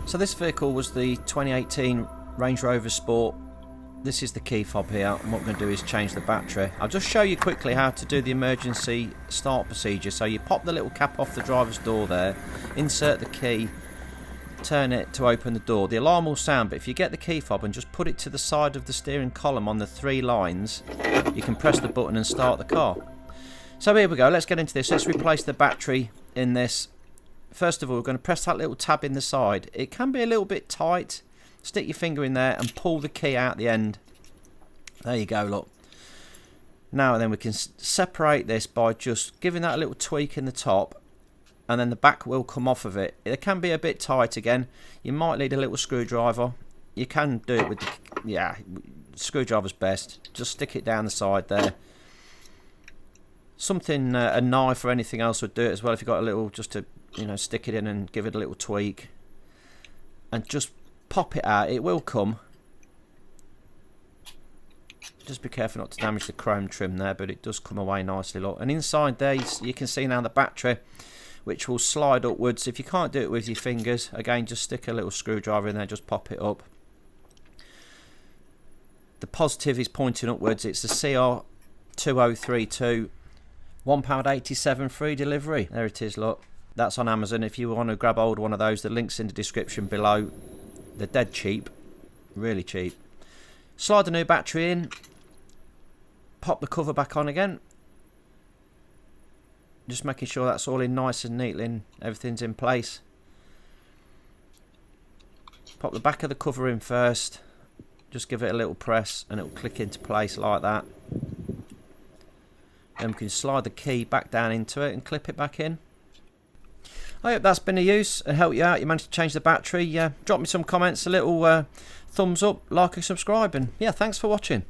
So this vehicle was the 2018 Range Rover Sport. This is the key fob here, and what we're going to do is change the battery. I'll just show you quickly how to do the emergency start procedure. So you pop the little cap off the driver's door there, insert the key, turn it to open the door. The alarm will sound, but if you get the key fob and just put it to the side of the steering column on the 3 lines, you can press the button and start the car. So here we go, let's get into this. Let's replace the battery in this. First of all, we're going to press that little tab in the side. It can be a little bit tight. Stick your finger in there and pull the key out the end. There you go, look. Now and then we can separate this by just giving that a little tweak in the top, and then the back will come off of it. It can be a bit tight again. You might need a little screwdriver. You can do it with the, screwdriver's best. Just stick it down the side there. Something, a knife or anything else would do it as well if you've got a little, just to, stick it in and give it a little tweak. And just pop it out. It will come. Just be careful not to damage the chrome trim there, but it does come away nicely, look. And inside there you can see now the battery, which will slide upwards. If you can't do it with your fingers, again, just stick a little screwdriver in there, just pop it up. The positive is pointing upwards. It's the CR2032, £1.87 free delivery. There it is, look. That's on Amazon. If you want to grab hold of one of those, the link's in the description below. They're dead cheap, really cheap. Slide the new battery in, pop the cover back on again. Just making sure that's all in nice and neatly and everything's in place. Pop the back of the cover in first. Just give it a little press and it will click into place like that. Then we can slide the key back down into it and clip it back in. I hope that's been of use and helped you out. You managed to change the battery. Drop me some comments, a little thumbs up, like and subscribe, and yeah, thanks for watching.